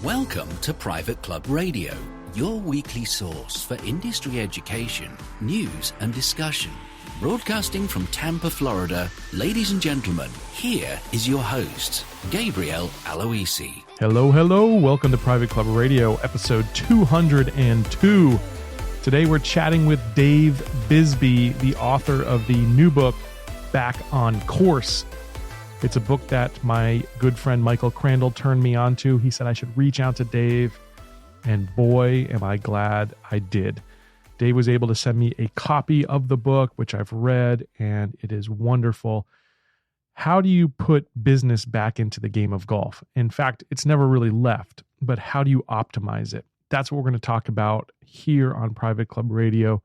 Welcome to Private Club Radio, your weekly source for industry education, news and discussion. Broadcasting from Tampa, Florida, ladies and gentlemen, here is your host, Gabriel Aloisi. Hello, hello. Welcome to Private Club Radio, episode 202. Today we're chatting with Dave Bisbee, the author of the new book, Back on Course. It's a book that my good friend Michael Crandall turned me on to. He said I should reach out to Dave, and boy, am I glad I did. Dave was able to send me a copy of the book, which I've read, and it is wonderful. How do you put business back into the game of golf? In fact, it's never really left, but how do you optimize it? That's what we're going to talk about here on Private Club Radio.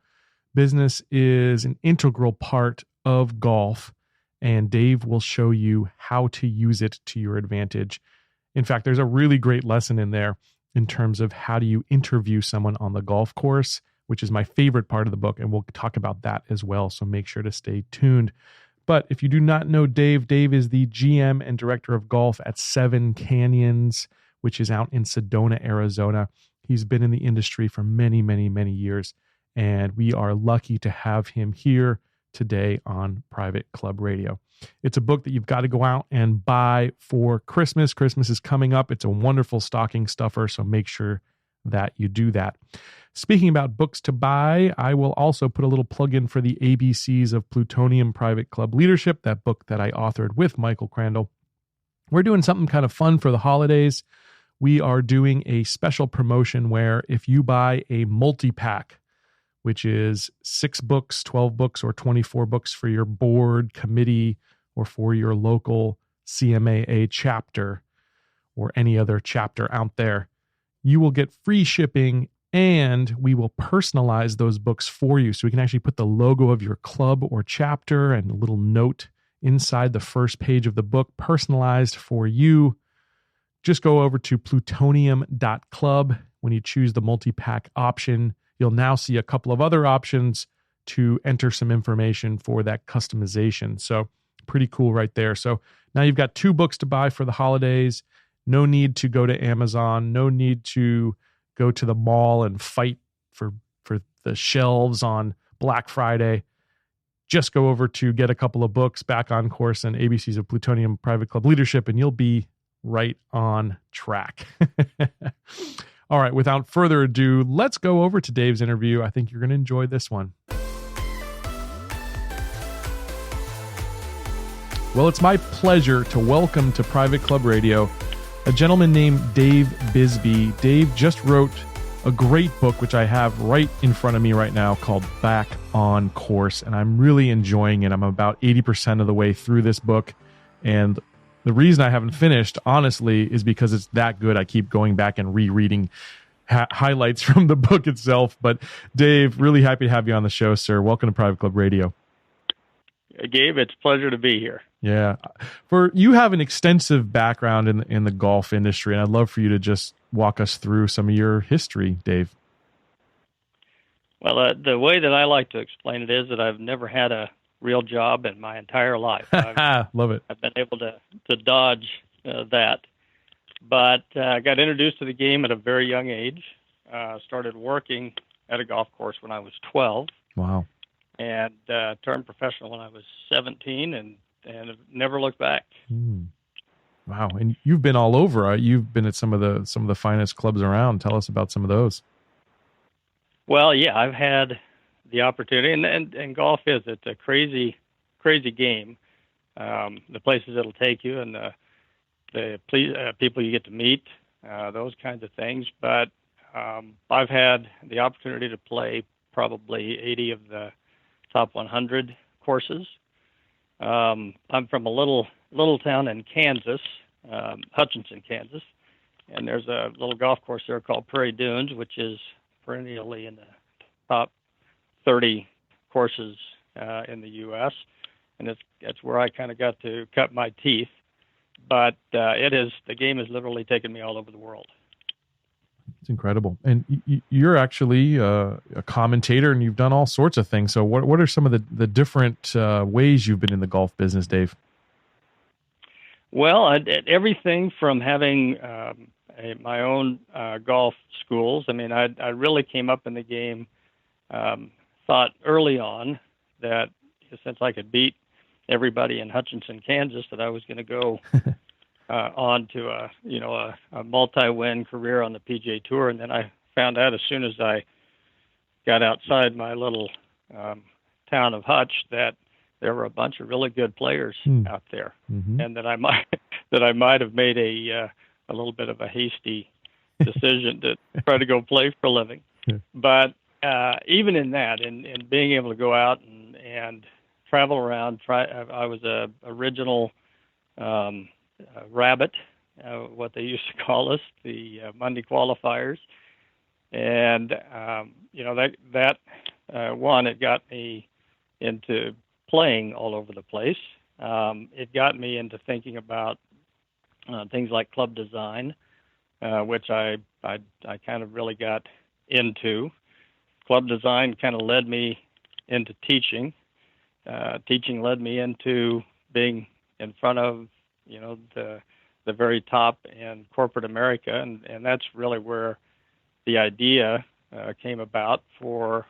Business is an integral part of golf, and Dave will show you how to use it to your advantage. In fact, there's a really great lesson in there in terms of how do you interview someone on the golf course, which is my favorite part of the book, and we'll talk about that as well, so make sure to stay tuned. But if you do not know Dave, Dave is the GM and Director of Golf at Seven Canyons, which is out in Sedona, Arizona. He's been in the industry for many, many, many years, and we are lucky to have him here today on Private Club Radio. It's a book that you've got to go out and buy for Christmas. Christmas is coming up. It's a wonderful stocking stuffer, so make sure that you do that. Speaking about books to buy, I will also put a little plug in for the ABCs of Plutonium Private Club Leadership, that book that I authored with Michael Crandall. We're doing something kind of fun for the holidays. We are doing a special promotion where if you buy a multi-pack, which is 6 books, 12 books, or 24 books for your board, committee, or for your local CMAA chapter, or any other chapter out there, you will get free shipping, and we will personalize those books for you. So we can actually put the logo of your club or chapter and a little note inside the first page of the book, personalized for you. Just go over to plutonium.club. When you choose the multi-pack option, you'll now see a couple of other options to enter some information for that customization. So pretty cool right there. So now you've got 2 books to buy for the holidays. No need to go to Amazon. No need to go to the mall and fight for the shelves on Black Friday. Just go over to get a couple of books, Back on Course and ABCs of Plutonium Private Club Leadership, and you'll be right on track. All right, without further ado, let's go over to Dave's interview. I think you're going to enjoy this one. Well, it's my pleasure to welcome to Private Club Radio a gentleman named Dave Bisbee. Dave just wrote a great book, which I have right in front of me right now, called Back on Course, and I'm really enjoying it. I'm about 80% of the way through this book, and the reason I haven't finished, honestly, is because it's that good. I keep going back and rereading highlights from the book itself. But Dave, really happy to have you on the show, sir. Welcome to Private Club Radio. Gabe, it's a pleasure to be here. Yeah. You have an extensive background in the golf industry, and I'd love for you to just walk us through some of your history, Dave. Well, the way that I like to explain it is that I've never had a real job in my entire life. Love it. I've been able to dodge that. But I got introduced to the game at a very young age. Started working at a golf course when I was 12. Wow. And turned professional when I was 17 and have never looked back. Wow. And you've been all over. You've been at some of the finest clubs around. Tell us about some of those. Well, yeah, I've had the opportunity, and golf it's a crazy game. The places it'll take you and the people you get to meet, those kinds of things. But I've had the opportunity to play probably 80 of the top 100 courses. I'm from a little town in Kansas, Hutchinson, Kansas, and there's a little golf course there called Prairie Dunes, which is perennially in the top 30 courses in the U.S., and it's where I kind of got to cut my teeth. But the game has literally taken me all over the world. It's incredible. And you're actually a commentator, and you've done all sorts of things. So what are some of the different ways you've been in the golf business, Dave? Well, everything from having my own golf schools. I mean, I really came up in the game, thought early on that since I could beat everybody in Hutchinson, Kansas, that I was going to go on to a multi-win career on the PGA Tour. And then I found out as soon as I got outside my little town of Hutch that there were a bunch of really good players out there, and that I might have made a little bit of a hasty decision to try to go play for a living. But even in that, in being able to go out and travel around, I was a original rabbit, what they used to call us, the Monday qualifiers, and that one, it got me into playing all over the place. It got me into thinking about things like club design, which I kind of really got into. Club design kind of led me into teaching. Teaching led me into being in front of the very top in corporate America, and that's really where the idea came about for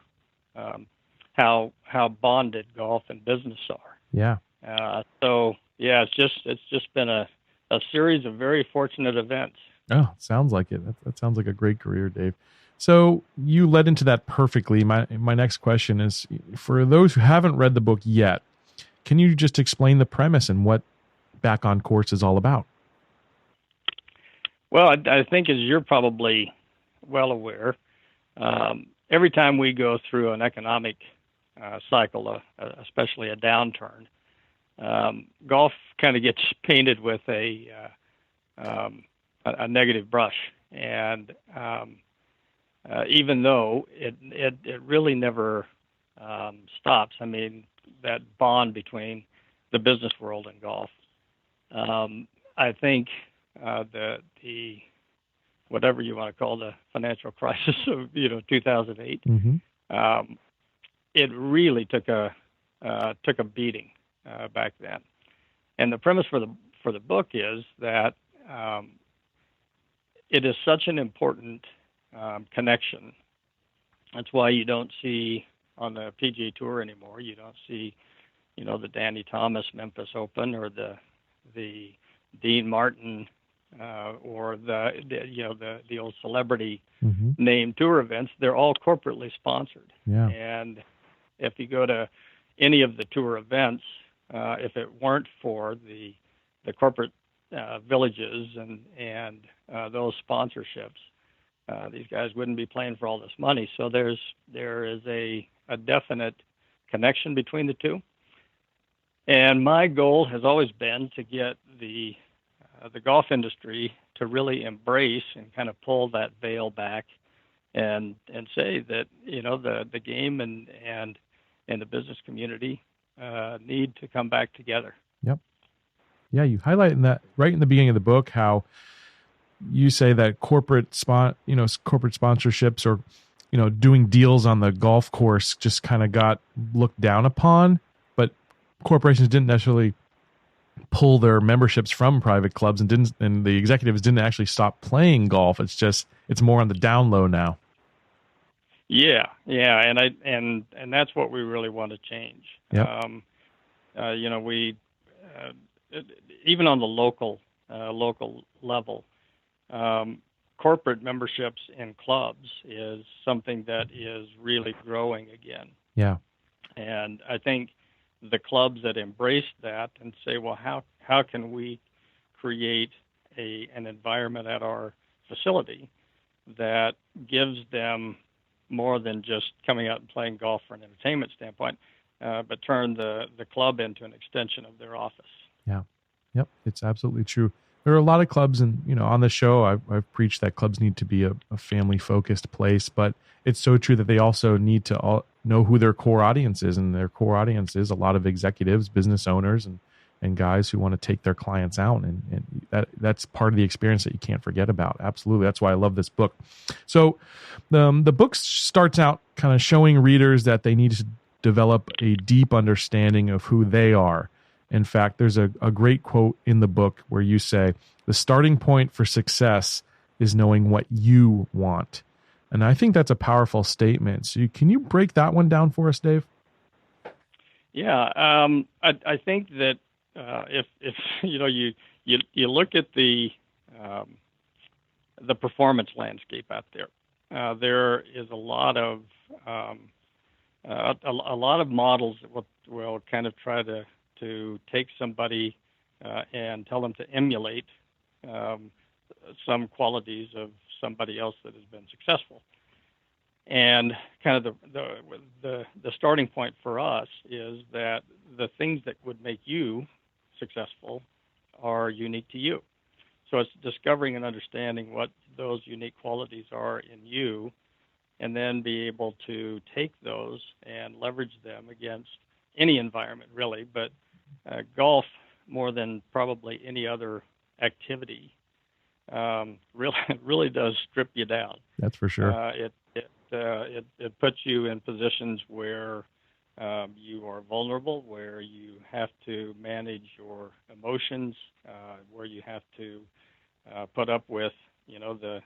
how bonded golf and business are. Yeah. So yeah, it's just been a series of very fortunate events. Oh, sounds like it. That sounds like a great career, Dave. So you led into that perfectly. My next question is, for those who haven't read the book yet, can you just explain the premise and what Back on Course is all about? Well, I think as you're probably well aware, every time we go through an economic cycle, especially a downturn, golf kind of gets painted with a negative brush, and even though it really never stops. I mean, that bond between the business world and golf. I think the whatever you want to call the financial crisis of 2008, it really took a beating back then. And the premise for the book is that it is such an important connection. That's why you don't see on the PGA Tour anymore. You don't see, the Danny Thomas Memphis Open or the Dean Martin or the old celebrity name tour events. They're all corporately sponsored. Yeah. And if you go to any of the tour events, if it weren't for the corporate villages and those sponsorships, these guys wouldn't be playing for all this money. So there is a definite connection between the two. And my goal has always been to get the golf industry to really embrace and kind of pull that veil back and say that the game and the business community need to come back together. Yep. Yeah, you highlight in that right in the beginning of the book how you say that corporate sponsorships or doing deals on the golf course just kind of got looked down upon, but corporations didn't necessarily pull their memberships from private clubs and the executives didn't actually stop playing golf. It's more on the down low now. Yeah, and that's what we really want to change. Yep. We even on the local level, corporate memberships in clubs is something that is really growing again. Yeah, and I think the clubs that embrace that and say, well, how can we create an environment at our facility that gives them more than just coming out and playing golf for an entertainment standpoint, but turn the club into an extension of their office. Yeah. Yep. It's absolutely true. There are a lot of clubs, and on the show, I've preached that clubs need to be a family-focused place, but it's so true that they also need to all know who their core audience is, and their core audience is a lot of executives, business owners, and guys who want to take their clients out, and that's part of the experience that you can't forget about. Absolutely, that's why I love this book. So, the book starts out kind of showing readers that they need to develop a deep understanding of who they are. In fact, there's a great quote in the book where you say, the starting point for success is knowing what you want. And I think that's a powerful statement. So can you break that one down for us, Dave? Yeah, I think that if you look at the performance landscape out there, there is a lot of models that will kind of try to take somebody and tell them to emulate some qualities of somebody else that has been successful. And kind of the starting point for us is that the things that would make you successful are unique to you. So it's discovering and understanding what those unique qualities are in you, and then be able to take those and leverage them against any environment, really. But golf, more than probably any other activity, really does strip you down. That's for sure. It puts you in positions where you are vulnerable, where you have to manage your emotions, where you have to put up with, the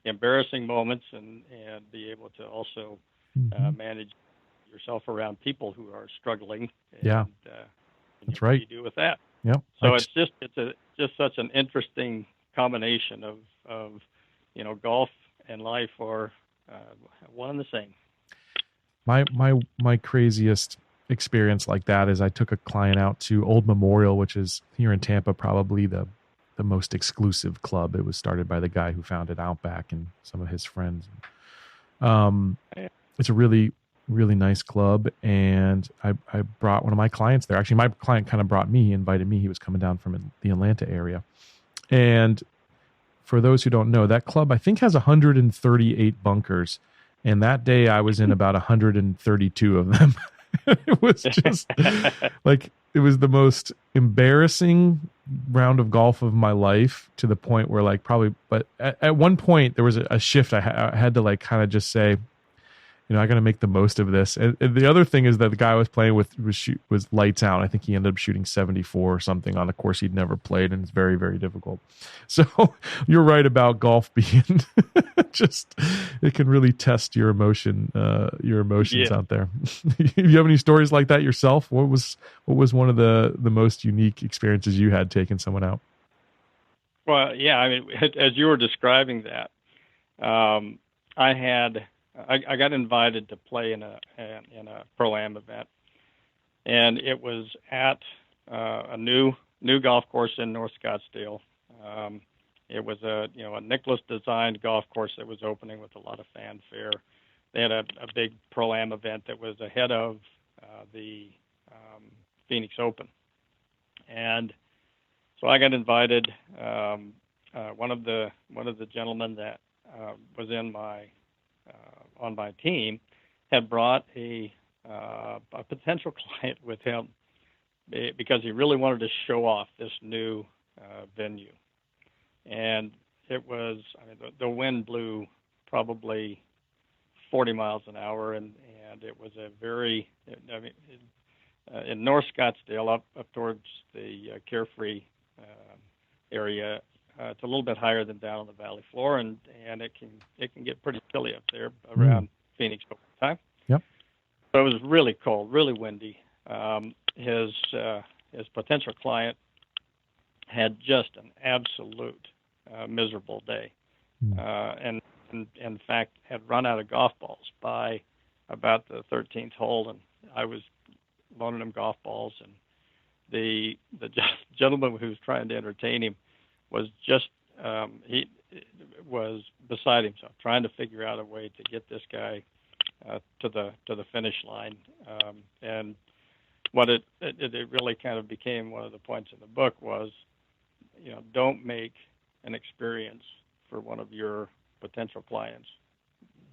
embarrassing moments, and be able to also manage yourself around people who are struggling. And, that's right. What do you do with that? Yep. So it's just such an interesting combination of golf and life are one and the same. My craziest experience like that is I took a client out to Old Memorial, which is here in Tampa, probably the most exclusive club. It was started by the guy who founded Outback and some of his friends. It's a really, really nice club. And I brought one of my clients there. Actually, my client kind of brought me. He invited me. He was coming down from the Atlanta area. And for those who don't know, that club, I think, has 138 bunkers. And that day I was in about 132 of them. It was just it was the most embarrassing round of golf of my life, to the point where but at one point there was a shift. I had to kind of just say, I got to make the most of this. And the other thing is that the guy I was playing with was lights out. I think he ended up shooting 74 or something on a course he'd never played, and it's very, very difficult. So you're right about golf being it can really test your emotions out there. You have any stories like that yourself? What was one of the most unique experiences you had taking someone out? Well, yeah, I mean, as you were describing that, I got invited to play in a Pro-Am event, and it was at a new golf course in North Scottsdale. It was a Nicklaus designed golf course that was opening with a lot of fanfare. They had a big Pro-Am event that was ahead of the Phoenix Open, and so I got invited. One of the gentlemen that was on my team had brought a potential client with him because he really wanted to show off this new venue. And it was, the wind blew probably 40 miles an hour, and it was a very, in North Scottsdale, up towards the Carefree area, it's a little bit higher than down on the valley floor, and it can get pretty chilly up there around Phoenix over time. Yep. So it was really cold, really windy. His potential client had just an absolute miserable day, and in fact had run out of golf balls by about the 13th hole, and I was loaning him golf balls, and the gentleman who was trying to entertain him was just he was beside himself, trying to figure out a way to get this guy to the finish line. And what it really kind of became one of the points in the book was, don't make an experience for one of your potential clients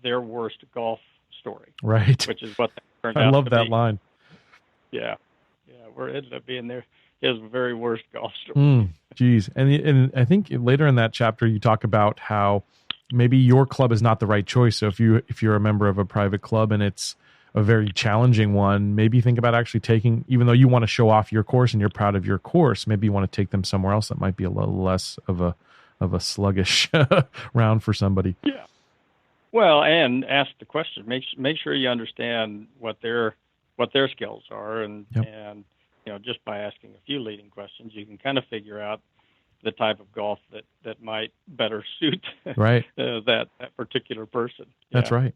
their worst golf story. Right. Which is what that turned out to be. I love that line. Yeah. Where it ended up being his very worst golf story. Geez. And I think later in that chapter, you talk about how maybe your club is not the right choice. So if you're a member of a private club and it's a very challenging one, maybe think about actually taking, even though you want to show off your course and you're proud of your course, maybe you want to take them somewhere else that might be a little less of a sluggish round for somebody. Yeah. Well, and ask the question. Make sure you understand what their skills are, and Yep. and just by asking a few leading questions, you can kind of figure out the type of golf that might better suit Right. that particular person. That's right.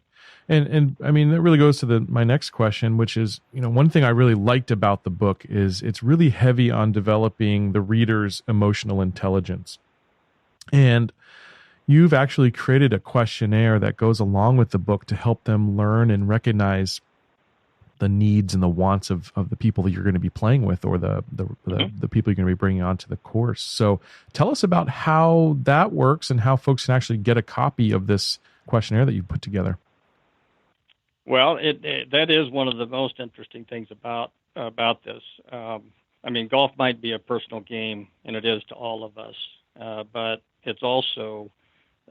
And I mean, that really goes to my next question, which is, one thing I really liked about the book is it's really heavy on developing the reader's emotional intelligence. And you've actually created a questionnaire that goes along with the book to help them learn and recognize the needs and the wants of the people that you're going to be playing with, or the people you're going to be bringing onto the course. So tell us about how that works and how folks can actually get a copy of this questionnaire that you put together. Well, that is one of the most interesting things about this. I mean, golf might be a personal game, and it is to all of us, but it's also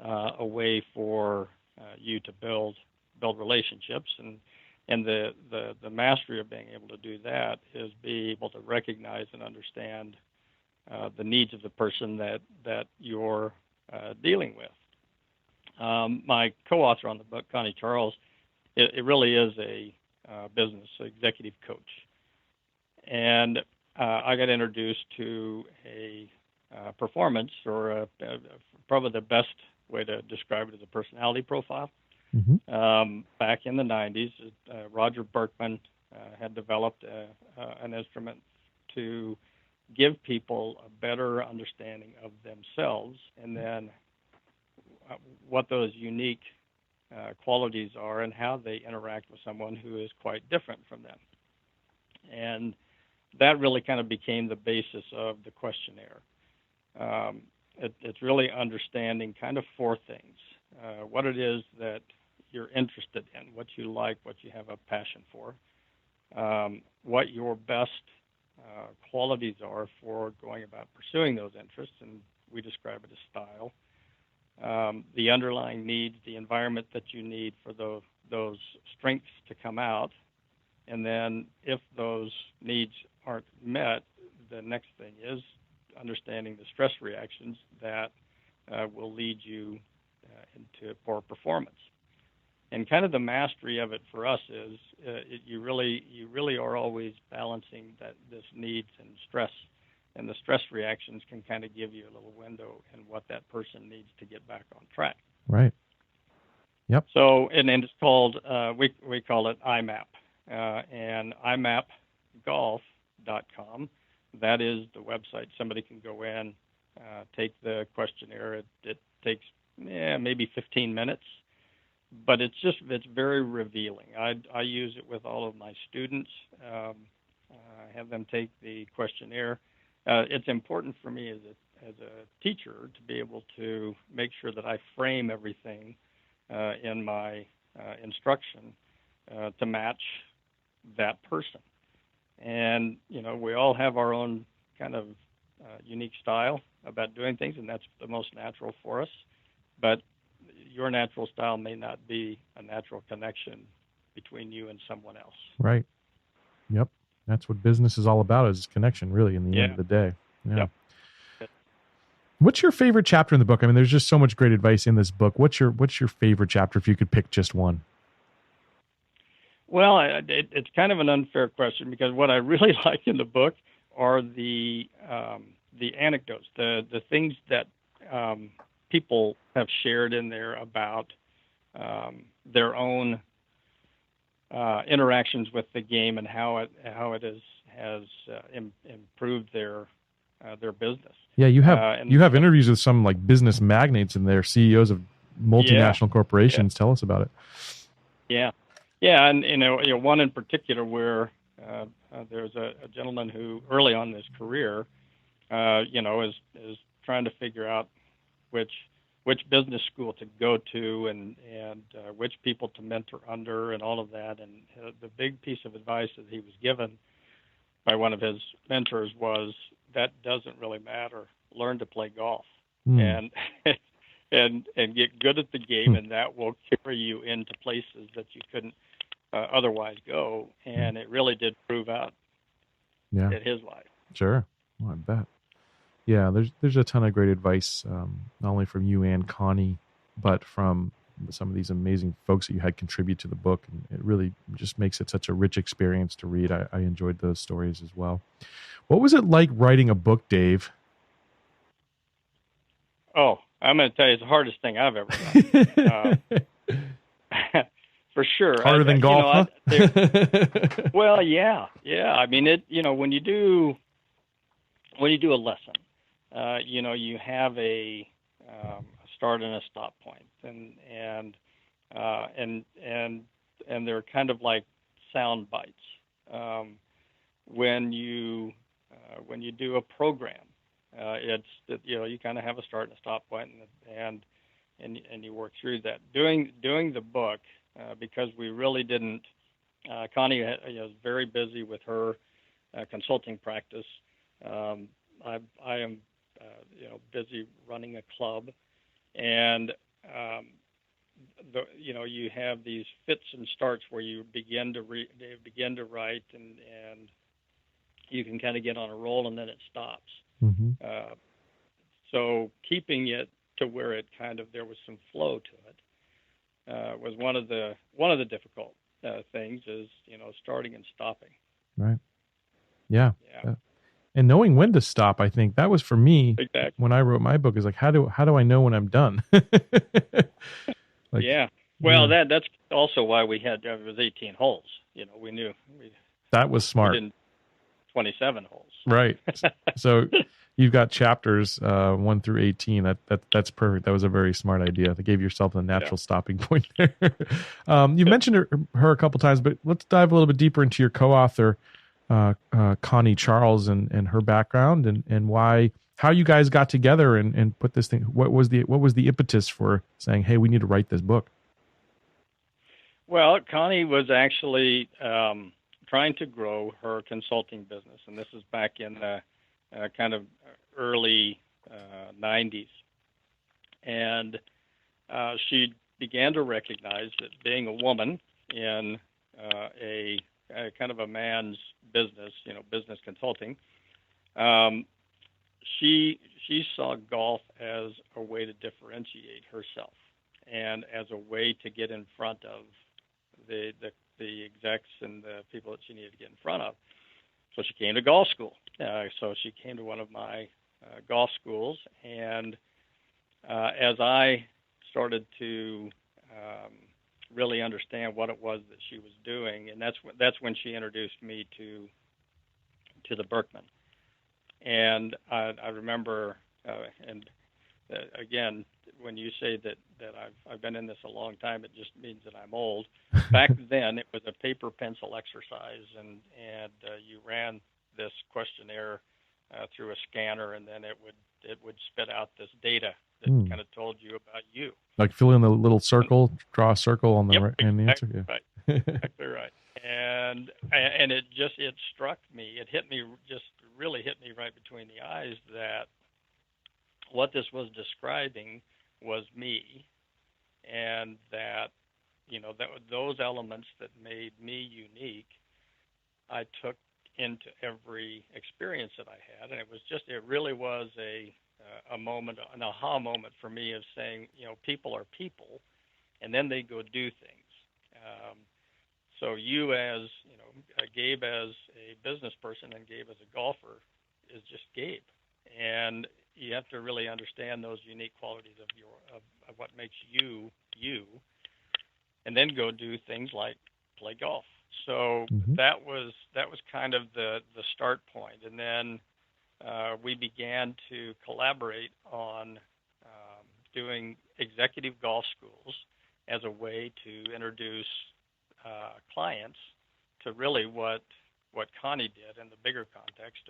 a way for you to build relationships, and the mastery of being able to do that is be able to recognize and understand the needs of the person that you're dealing with. My co-author on the book, Connie Charles, it really is a business executive coach, and I got introduced to a performance, or probably the best way to describe it, as a personality profile. Mm-hmm. Back in the 90s, Roger Berkman had developed an instrument to give people a better understanding of themselves, and then what those unique qualities are and how they interact with someone who is quite different from them. And that really kind of became the basis of the questionnaire. It's really understanding kind of four things: what it is that you're interested in, what you like, what you have a passion for, what your best qualities are for going about pursuing those interests, and we describe it as style, the underlying needs, the environment that you need for those strengths to come out, and then if those needs aren't met, the next thing is understanding the stress reactions that will lead you into poor performance. And kind of the mastery of it for us is you really are always balancing this needs and stress, and the stress reactions can kind of give you a little window in what that person needs to get back on track. Right. Yep. So, and it's called, we call it IMAP, and imapGolf.com. That is the website. Somebody can go in, take the questionnaire. It takes maybe 15 minutes, but it's very revealing. I use it with all of my students. I have them take the questionnaire. It's important for me as a teacher to be able to make sure that I frame everything in my instruction to match that person. And, we all have our own kind of unique style about doing things, and that's the most natural for us. But your natural style may not be a natural connection between you and someone else. Right. Yep. That's what business is all about, is connection, really, in the end of the day. Yeah. Yep. What's your favorite chapter in the book? I mean, there's just so much great advice in this book. What's your favorite chapter, if you could pick just one? Well, it's kind of an unfair question, because what I really like in the book are the anecdotes, the things that people have shared in there about their own interactions with the game and how it has improved their business. Yeah, you have interviews with some like business magnates and their CEOs of multinational corporations. Yeah. Tell us about it. Yeah, and one in particular where there's a gentleman who early on in his career, is trying to figure out which business school to go to and which people to mentor under and all of that. And the big piece of advice that he was given by one of his mentors was, that doesn't really matter. Learn to play golf and get good at the game, and that will carry you into places that you couldn't otherwise go. And it really did prove out in his life. Sure. Well, I bet. Yeah, there's a ton of great advice, not only from you and Connie, but from some of these amazing folks that you had contribute to the book. And it really just makes it such a rich experience to read. I enjoyed those stories as well. What was it like writing a book, Dave? Oh, I'm going to tell you, it's the hardest thing I've ever done. For sure. Harder than golf, huh? Well, yeah. I mean, when you do a lesson, you have a start and a stop point, and they're kind of like sound bites. When you do a program, you kind of have a start and a stop point, and you work through that. Doing the book, because we really didn't. Connie was very busy with her consulting practice. I am busy running a club, and you have these fits and starts where you begin to write, and you can kind of get on a roll, and then it stops. Mm-hmm. So keeping it to where it there was some flow to it was one of the difficult things, is starting and stopping. Right. Yeah. And knowing when to stop, I think that was for me. Exactly. When I wrote my book, is like, how do I know when I'm done? Yeah. Well, that's also why we had it was 18 holes. We knew that was smart. We didn't 27 holes. Right. So you've got chapters 1 through 18. That's perfect. That was a very smart idea. They gave yourself a natural stopping point there. You mentioned her a couple times, but let's dive a little bit deeper into your co-author, Connie Charles, and her background, and how you guys got together and put this thing. What was the impetus for saying, hey, we need to write this book? Well, Connie was actually trying to grow her consulting business, and this is back in the kind of early 90s. And she began to recognize that being a woman in a kind of a man's business, business consulting, she saw golf as a way to differentiate herself and as a way to get in front of the execs and the people that she needed to get in front of. So she came to golf school. So she came to one of my golf schools, and as I started to really understand what it was that she was doing, and that's when she introduced me to the Berkman. And I remember, again, when you say that I've been in this a long time, it just means that I'm old. Back then, it was a paper pencil exercise, and you ran this questionnaire through a scanner, and then it would spit out this data that kind of told you about you. Like fill in the little circle, draw a circle on the right hand answer. Yeah. Right, exactly right. And it struck me. It really hit me right between the eyes that what this was describing was me, and that those elements that made me unique, I took into every experience that I had, and it really was a moment, an aha moment for me of saying, people are people, and then they go do things. So you as Gabe as a business person and Gabe as a golfer is just Gabe, and you have to really understand those unique qualities of what makes you you, and then go do things like play golf. So that was kind of the start point, and then we began to collaborate on doing executive golf schools as a way to introduce clients to really what Connie did in the bigger context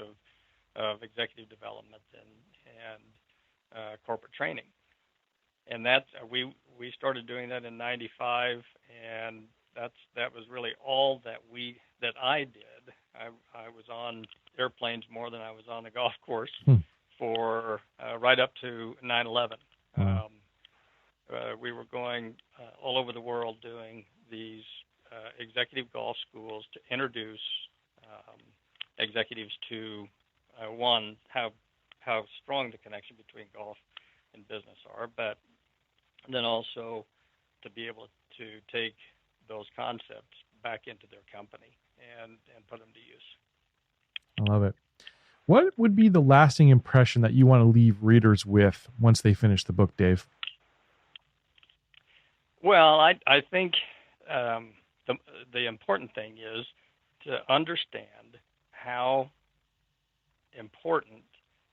of executive development and corporate training. And that we started doing that in '95, and that was really all that I did. I was on airplanes more than I was on the golf course for right up to 9/11. We were going all over the world doing these executive golf schools to introduce executives to one, have how strong the connection between golf and business are, but then also to be able to take those concepts back into their company and put them to use. I love it. What would be the lasting impression that you want to leave readers with once they finish the book, Dave? Well, I think the important thing is to understand how important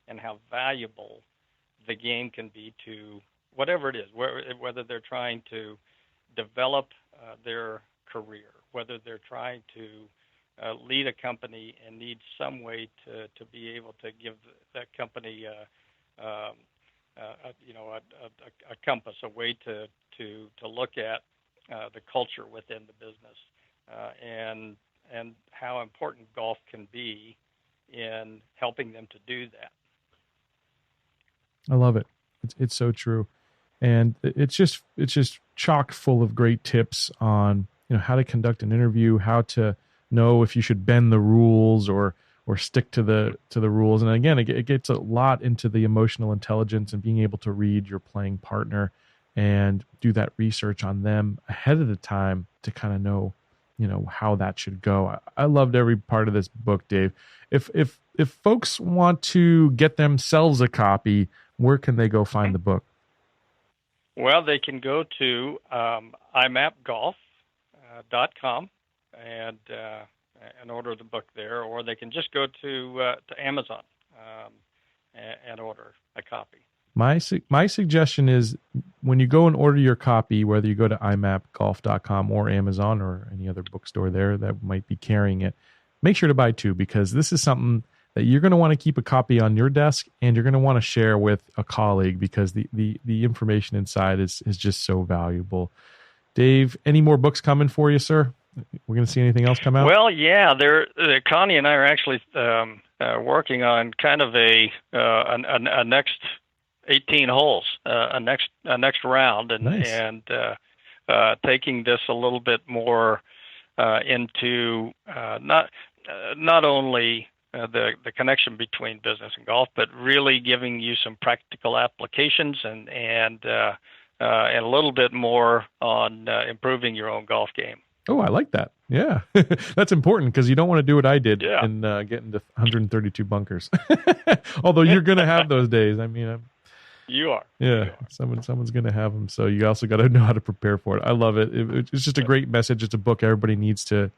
and how valuable the game can be to whatever it is, whether they're trying to develop their career, whether they're trying to lead a company and need some way to be able to give that company a compass, a way to look at the culture within the business, and how important golf can be in helping them to do that. I love it. It's so true. And it's just chock full of great tips on, how to conduct an interview, how to know if you should bend the rules or stick to the rules. And again, it gets a lot into the emotional intelligence and being able to read your playing partner and do that research on them ahead of the time to kind of know, how that should go. I loved every part of this book, Dave. If folks want to get themselves a copy, where can they go find the book? Well, they can go to imapGolf.com and order the book there, or they can just go to Amazon and order a copy. My suggestion is when you go and order your copy, whether you go to imapGolf.com or Amazon or any other bookstore there that might be carrying it, make sure to buy two, because this is something that you're going to want to keep a copy on your desk and you're going to want to share with a colleague, because the information inside is just so valuable. Dave, any more books coming for you, sir? We're going to see anything else come out? Well, yeah, Connie and I are actually working on kind of a next 18 holes, a next round, and nice. and taking this a little bit more into not only the connection between business and golf, but really giving you some practical applications and a little bit more on improving your own golf game. Oh, I like that. Yeah, that's important, because you don't want to do what I did and get into 132 bunkers. Although you're going to have those days. I mean, you are. Yeah, you are. Someone's going to have them. So you also got to know how to prepare for it. I love it. It's just a great message. It's a book everybody needs to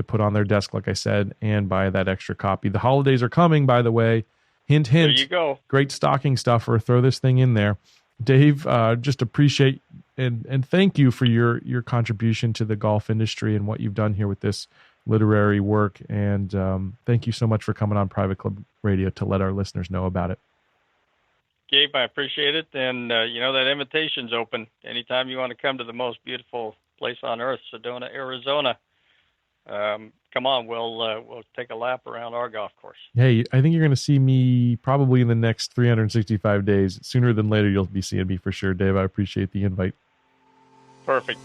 put on their desk, like I said, and buy that extra copy. The holidays are coming, by the way. Hint, hint. There you go. Great stocking stuffer. Throw this thing in there. Dave, just appreciate and thank you for your contribution to the golf industry and what you've done here with this literary work. And thank you so much for coming on Private Club Radio to let our listeners know about it. Gabe, I appreciate it. And, that invitation's open. Anytime you want to come to the most beautiful place on earth, Sedona, Arizona, come on, we'll take a lap around our golf course. Hey, I think you're going to see me probably in the next 365 days. Sooner than later, you'll be seeing me for sure, Dave. I appreciate the invite. Perfect.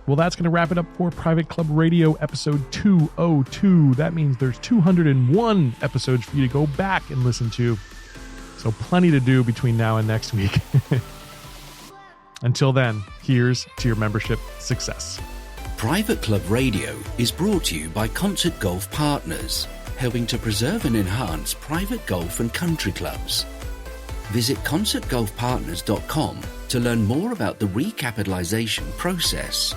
Well, that's going to wrap it up for Private Club Radio episode 202. That means there's 201 episodes for you to go back and listen to. So plenty to do between now and next week. Until then, here's to your membership success. Private Club Radio is brought to you by Concert Golf Partners, helping to preserve and enhance private golf and country clubs. Visit concertgolfpartners.com to learn more about the recapitalization process.